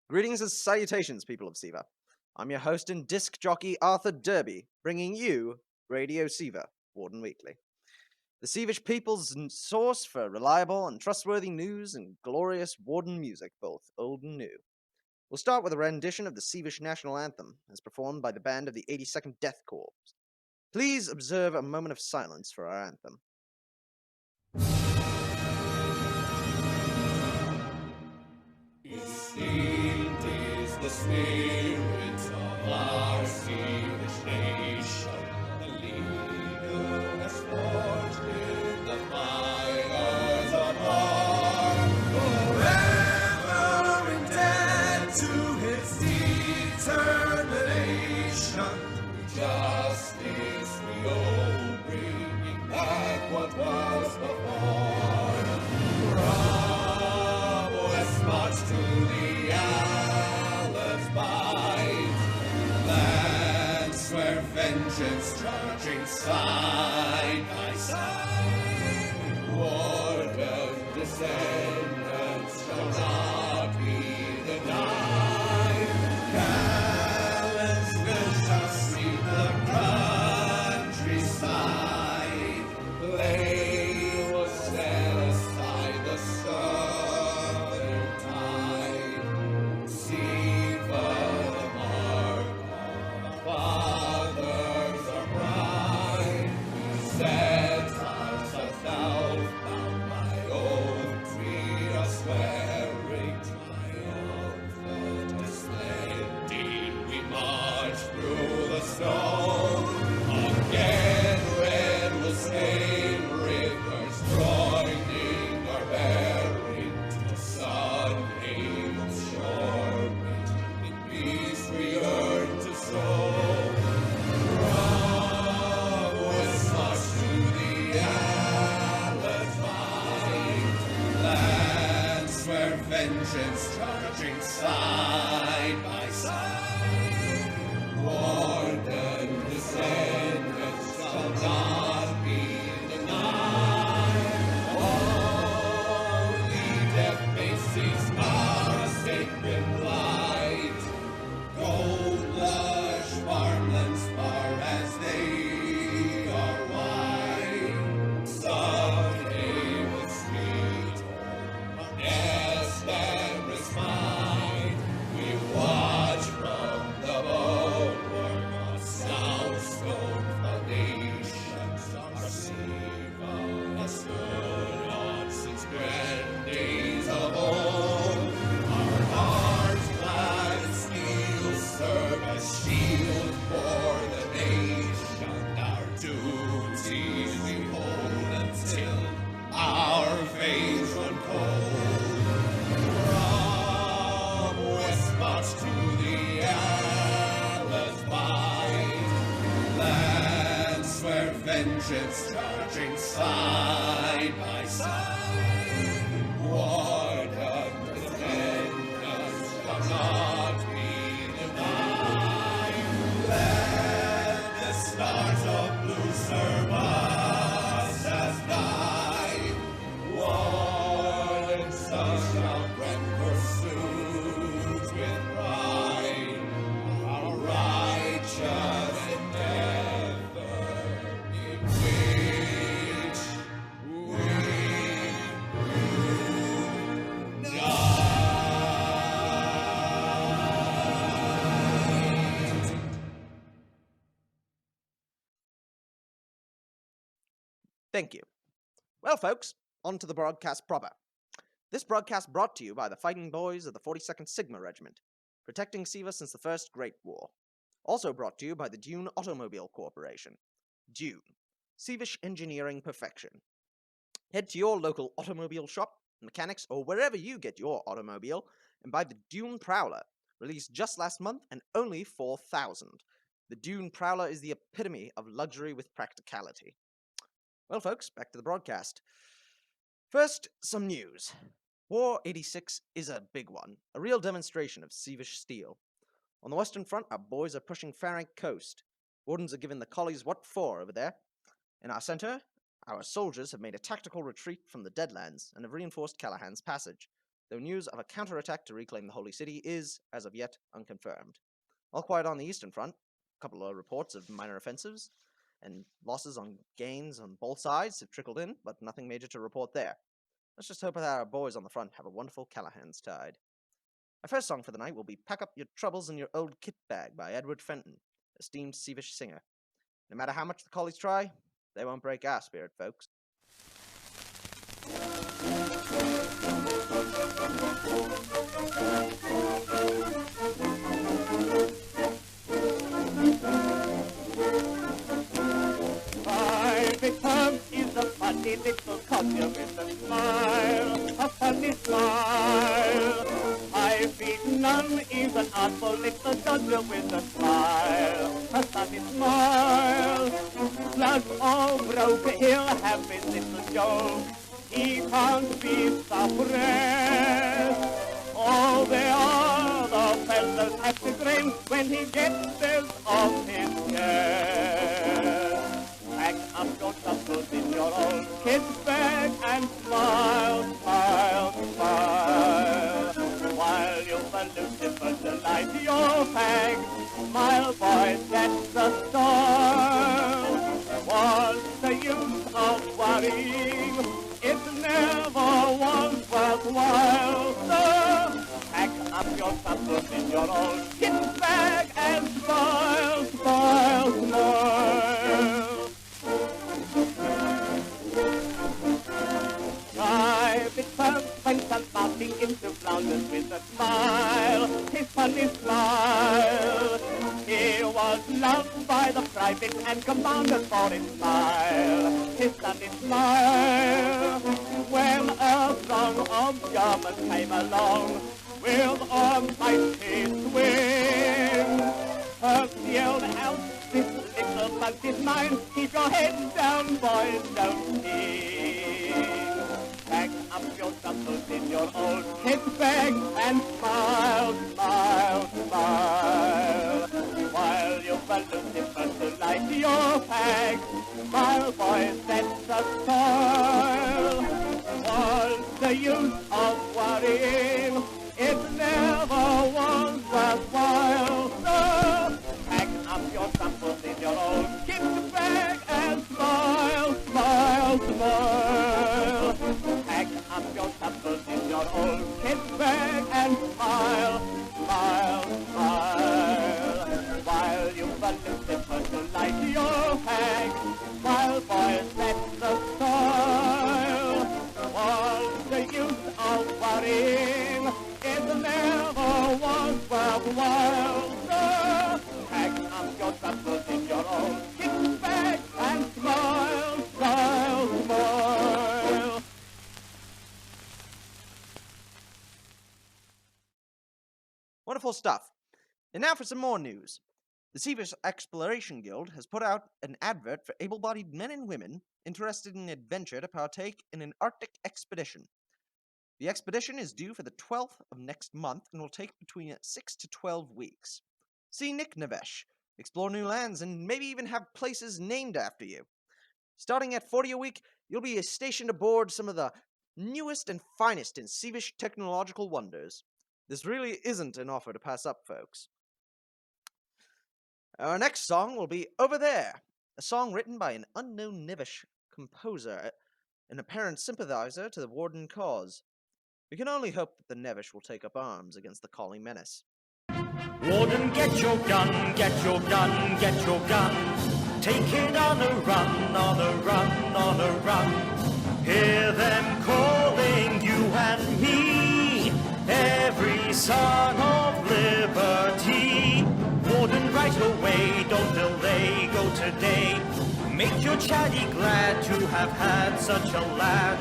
Greetings and salutations, people of Siva. I'm your host and disc jockey Arthur Derby, bringing you Radio Siva, Warden Weekly. The Sievish people's source for reliable and trustworthy news and glorious Warden music, both old and new. We'll start with a rendition of the Sievish national anthem, as performed by the band of the 82nd Death Corps. Please observe a moment of silence for our anthem. Esteemed is the spirit of our Sievish nation, the leader has forged in the fires of war, forever indebted to his determination. Justice we owe, bringing back what was before. March to the Allah's bite, lands where vengeance charging side by side. Warden descendants shall not be denied. Callous shall sweep the countryside. Blade was set aside the sun. Again, red will stain rivers, joining our bearing to the sun haven's shore. In peace we yearn to sow. From west march to the Allah's might, lands where vengeance charging side by side. Warden descendants shall not be denied. Only death may cease our sacred light. Gold lush farmlands far as they are wide. Someday with sweet home, our nest and respite. We watch from the bulwark of sound stone foundations. Our Siva has stood on since grand days of old. Our hearts glad and steel serve as shield for the nation. Our duties we hold until our veins run cold. From west march to the Allah's might, lands where vengeance charging side by side. Warden descendants shall not be denied. Let the stars of blue serve us as guide. Warden sons shall rend pursuits with pride. Our righteous endeavor in which we unite. Thank you. Well, folks, on to the broadcast proper. This broadcast brought to you by the fighting boys of the 42nd Sigma Regiment, protecting Siva since the First Great War. Also brought to you by the Dune Automobile Corporation. Dune. Sievish engineering perfection. Head to your local automobile shop, mechanics, or wherever you get your automobile, and buy the Dune Prowler, released just last month and only 4,000. The Dune Prowler is the epitome of luxury with practicality. Well, folks, back to the broadcast. First, some news. War 86 is a big one, a real demonstration of Sievish steel. On the Western Front, our boys are pushing Farrank Coast. Wardens are giving the collies what for over there. In our center, our soldiers have made a tactical retreat from the Deadlands and have reinforced Callahan's Passage. though news of a counterattack to reclaim the Holy City is, as of yet, unconfirmed. All quiet on the Eastern Front. A couple of reports of minor offensives and losses on gains on both sides have trickled in, but nothing major to report there. Let's just hope that our boys on the front have a wonderful Callahan's tide. Our first song for the night will be Pack Up Your Troubles in Your Old Kit Bag by Edward Fenton, esteemed Caoivish singer. No matter how much the collies try, they won't break our spirit, folks. Private Tom is a funny little codger with a smile, a funny smile. I've none is an artful little dodger with a smile, a funny smile. Plus all broke, he'll have his little joke. He can't be suppressed. All the other fellows have to grin when he gets this off his chest. Pack up your troubles in your old kit bag and smile, smile, smile. While you Lucifer to light your fag, smile, boys, that's the style. What's the use of worrying? It never was worthwhile, so pack up your troubles in your old kit bag and smile, smile, smile. Private First went laughing into Flanders with a smile, his funny smile. He was loved by the private and commanded for his smile, his sunny smile. When a throng of Germans came along with a mighty swing, Herbs yelled out, this little bug is mine, keep your head down, boys, don't sing. Pack up your troubles in your old kit bag and smile, smile, smile. While you balloon Lucifer to light your fag, smile, boys, that's the style. What's the use of worrying? It never was worthwhile. So pack up your troubles in your old kit bag and smile, smile, smile. Pack up your troubles in your old kit bag and smile, smile, smile. While you Lucifer to light your fag, smile, boys, that's the style. What's the use of worrying? It never was worthwhile. So pack up your troubles in your old kit bag and smile, smile, smile. Wonderful stuff. And now for some more news. The Caoivish Exploration Guild has put out an advert for able-bodied men and women interested in adventure to partake in an Arctic expedition. The expedition is due for the 12th of next month and will take between 6 to 12 weeks. See Nick Navesh, explore new lands, and maybe even have places named after you. Starting at 40 a week, you'll be stationed aboard some of the newest and finest in Caoivish technological wonders. This really isn't an offer to pass up, folks. Our next song will be Over There, a song written by an unknown Nivish composer, an apparent sympathizer to the Warden cause. We can only hope that the Nevish will take up arms against the Collie menace. Warden, get your gun, get your gun, get your gun. Take it on a run, on a run, on a run. Hear them calling you and me, every son of liberty. Warden, right away, don't delay, go today. Make your chatty glad to have had such a lad.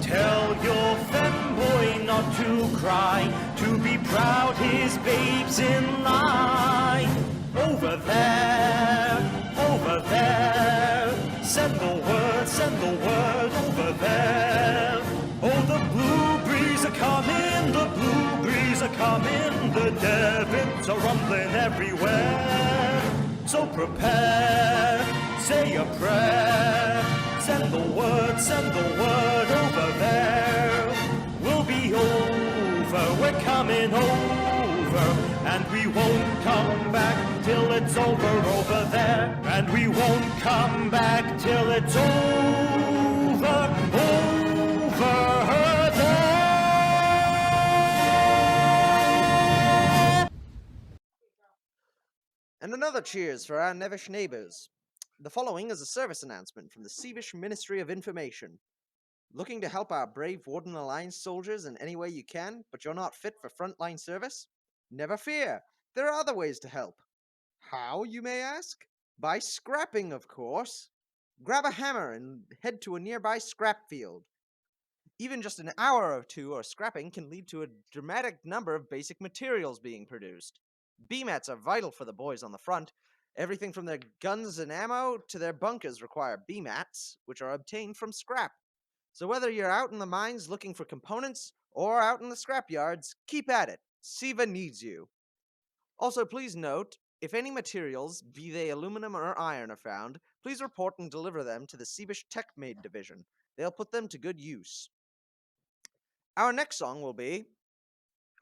Tell your femboy not to cry, to be proud his babes in line. Over there, send the word over there. Oh, the blue breeze are coming, the blue breeze are coming, the Devons are rumbling everywhere. So prepare, say a prayer, send the word over there. We'll be over coming over, and we won't come back till it's over there, and we won't come back till it's over there. And another cheers for our Nevish neighbours. The following is a service announcement from the Caoivish Ministry of Information. Looking to help our brave Warden Alliance soldiers in any way you can, but you're not fit for frontline service? Never fear, there are other ways to help. How, you may ask? By scrapping, of course. Grab a hammer and head to a nearby scrap field. Even just an hour or two of scrapping can lead to a dramatic number of basic materials being produced. BMATs are vital for the boys on the front. Everything from their guns and ammo to their bunkers require BMATs, which are obtained from scrap. So whether you're out in the mines looking for components or out in the scrap yards, keep at it. SIVA needs you. Also, please note, if any materials, be they aluminum or iron, are found, please report and deliver them to the Caoivish Tech Maid Division. They'll put them to good use. Our next song will be...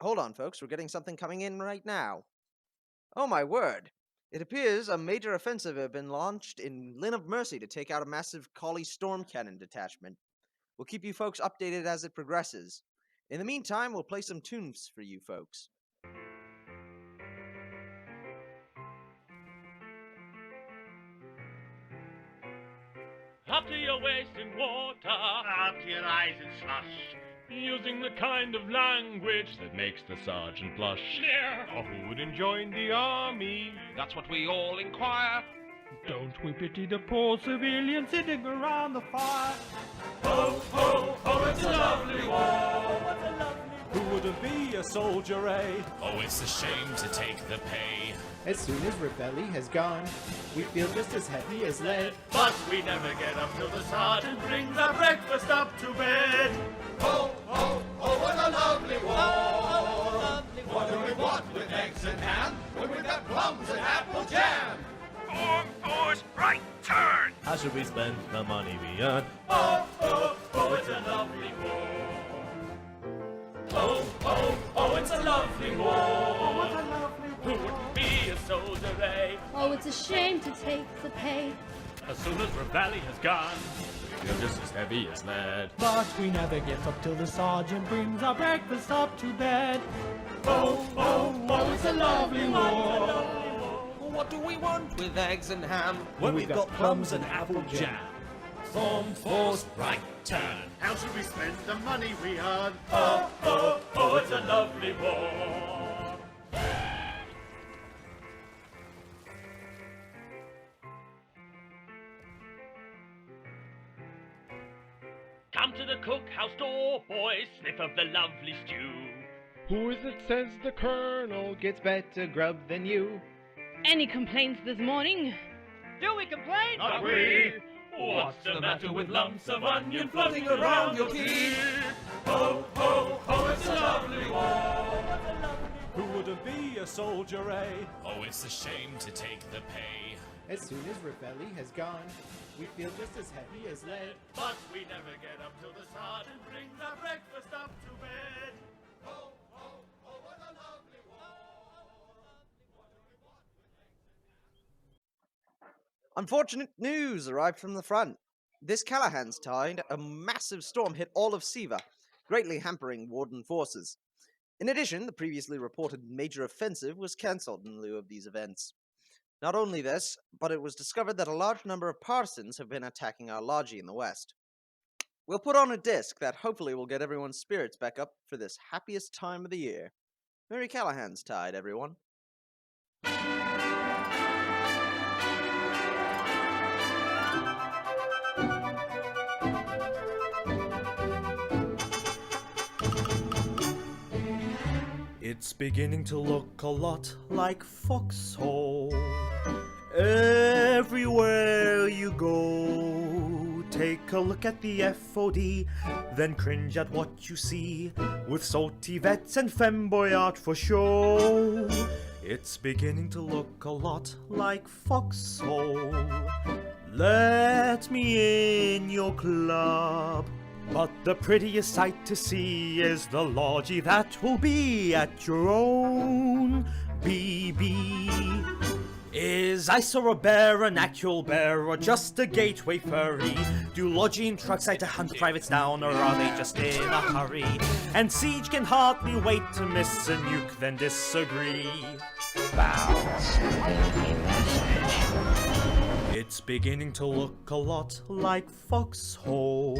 Hold on, folks, we're getting something coming in right now. Oh my word! It appears a major offensive has been launched in Lynn of Mercy to take out a massive Collie storm cannon detachment. We'll keep you folks updated as it progresses. In the meantime, we'll play some tunes for you folks. Up to your waist in water, Up to your eyes in slush. using the kind of language that makes the sergeant blush. Or who wouldn't join the army? That's what we all inquire. Don't we pity the poor civilian sitting around the fire? Ho, ho, ho, it's a lovely war. Who wouldn't be a soldier, eh? Oh, it's a shame to take the pay. As soon as Rebelli has gone, we feel just as heavy as lead. But we never get up till the sergeant brings our breakfast up to bed. Ho, ho, ho, what a lovely war. What do we want with eggs and ham when we've got plums and apple jam? Form, force, right, turn! How should we spend the money we earn? Oh, oh, oh, it's a lovely war. Oh, oh, oh, it's a lovely war. Who wouldn't be a soldier, eh? Oh, it's a shame to take the pay. As soon as Rebelli has gone, we're just as heavy as lead. But we never get up till the sergeant brings our breakfast up to bed. Oh, oh, oh, it's a lovely war. What do we want with eggs and ham When we've got plums and apple jam. Form, force, right, turn. How should we spend the money we earn? Oh, oh, oh, it's a lovely war. Come to the cookhouse door, boys, sniff of the lovely stew. Who is it says the colonel gets better grub than you? Any complaints this morning? Do we complain? Not we. What's the matter with lumps of onion floating around your teeth? Ho, ho, ho, it's a lovely war. Who wouldn't be a soldier, eh? Oh, it's a shame to take the pay. As soon as Rebelli has gone, we feel just as heavy as lead. But we never get up till the sergeant brings our breakfast up to bed. Ho, ho, ho, what a lovely war. Unfortunate news arrived from the front. This Callahan's tide, a massive storm hit all of Siva, greatly hampering Warden forces. In addition, the previously reported major offensive was cancelled in lieu of these events. Not only this, but it was discovered that a large number of partisans have been attacking our lodgy in the west. We'll put on a disc that hopefully will get everyone's spirits back up for this happiest time of the year. Merry Callahan's Tide, everyone. It's beginning to look a lot like Foxhole. Everywhere you go, take a look at the FOD, then cringe at what you see, with salty vets and femboy art for show. It's beginning to look a lot like Foxhole. Let me in your club. But the prettiest sight to see is the lodgy that will be at your own BB. Is ice or a bear an actual bear or just a gateway furry? Do lodging trucks like to hunt privates down or are they just in a hurry? And Siege can hardly wait to miss a nuke, then disagree. It's beginning to look a lot like Foxhole.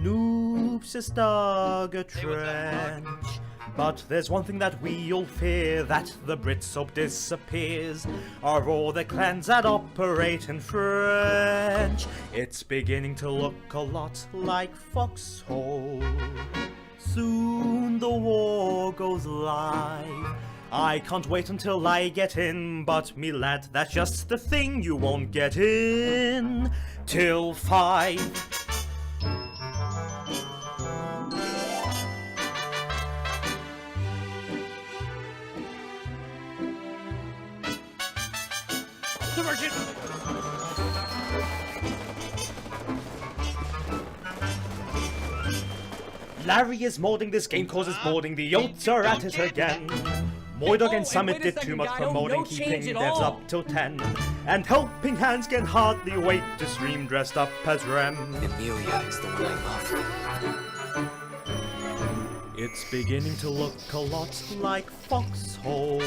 Noobs has dug a trench. But there's one thing that we all fear, that the Brits hope disappears, are all the clans that operate in French. It's beginning to look a lot like Foxhole. Soon the war goes live. I can't wait until I get in, but me lad, that's just the thing, you won't get in till 5. Diversion! Larry is molding this game, causes boarding, the Yotes are at it again. Moydog and Summit did too much promoting, keeping devs up till 10. And Helping Hands can hardly wait to stream dressed up as Rem. Emilia is the one I love. It's beginning to look a lot like Foxhole.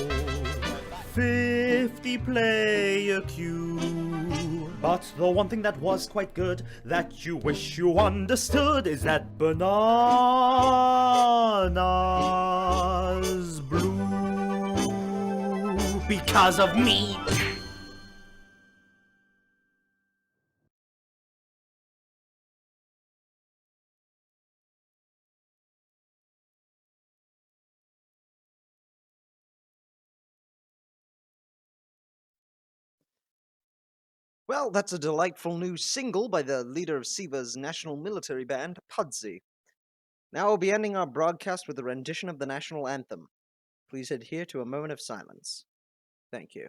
50 player queue. But the one thing that was quite good, that you wish you understood, is that bananas blue. Because of me. Well, that's a delightful new single by the leader of Siva's national military band, Pudsy. Now we'll be ending our broadcast with a rendition of the national anthem. Please adhere to a moment of silence. Thank you.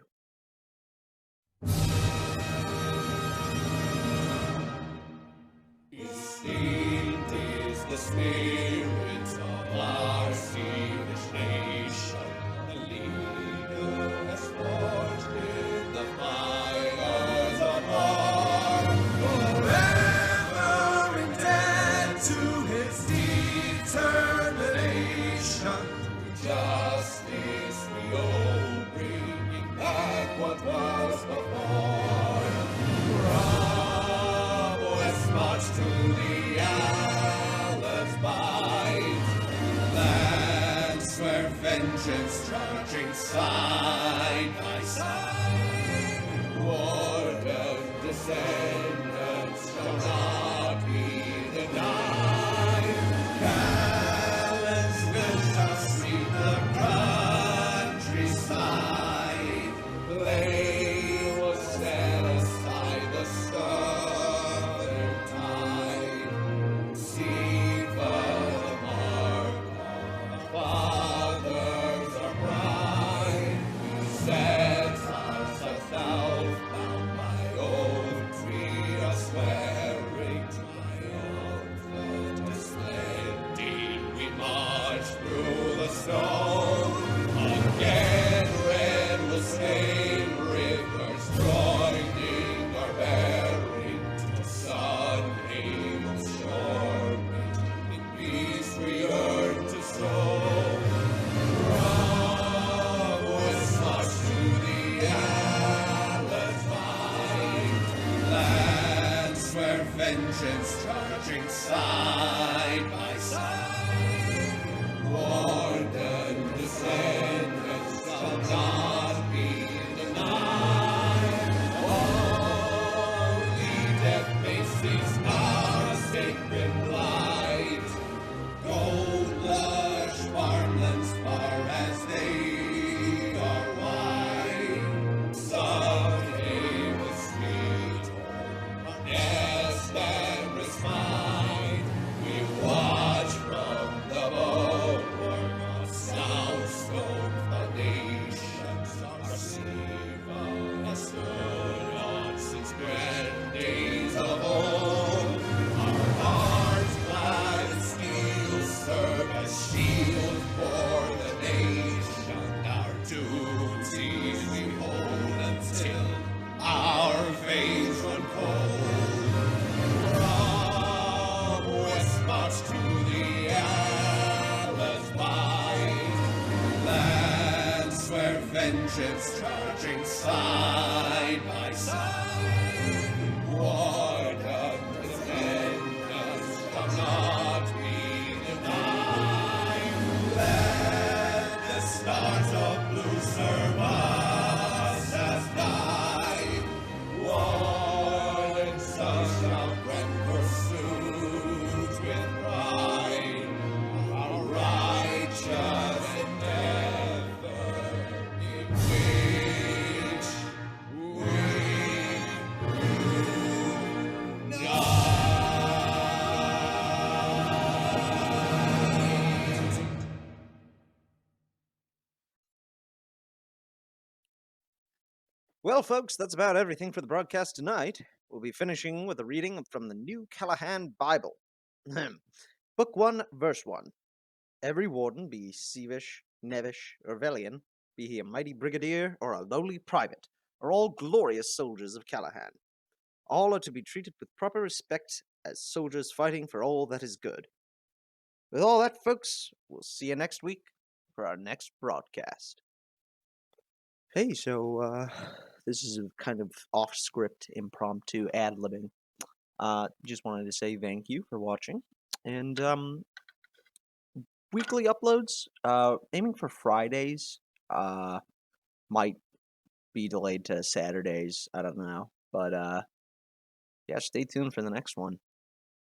Distinct is the spirit of our Caoivish nation. The leader has forged in the fires of war. Forever indebted to his determination. To justice we owe, bringing back what was before. March to the Allah's bite, lands where vengeance charging side by side. Warden descendants shall not be denied. Callans will just see the countryside. Blame was set aside the stone. Vengeance charging side by side. Warden descendants shall not be denied. Only death may cease our sacred light. Gold lush farmlands far as they are wide. Someday with sweet home, our nest and respite, we vengeance charging side by side. Wardens, vengeance shall not be denied. Let the stars of blue serve us as guide. Warden sons shall grant pursuit with pride. Our righteous endeavor in which we unite. Well, folks, that's about everything for the broadcast tonight. We'll be finishing with a reading from the New Callahan Bible. Book 1, Verse 1. Every warden, be Caoivish, Nevish, or Velian, be he a mighty brigadier or a lowly private, are all glorious soldiers of Callahan. All are to be treated with proper respect as soldiers fighting for all that is good. With all that, folks, we'll see you next week for our next broadcast. Hey, so, this is a kind of off-script, impromptu ad-libbing. Just wanted to say thank you for watching, and, weekly uploads, aiming for Fridays, might be delayed to Saturdays, I don't know, but, yeah, stay tuned for the next one.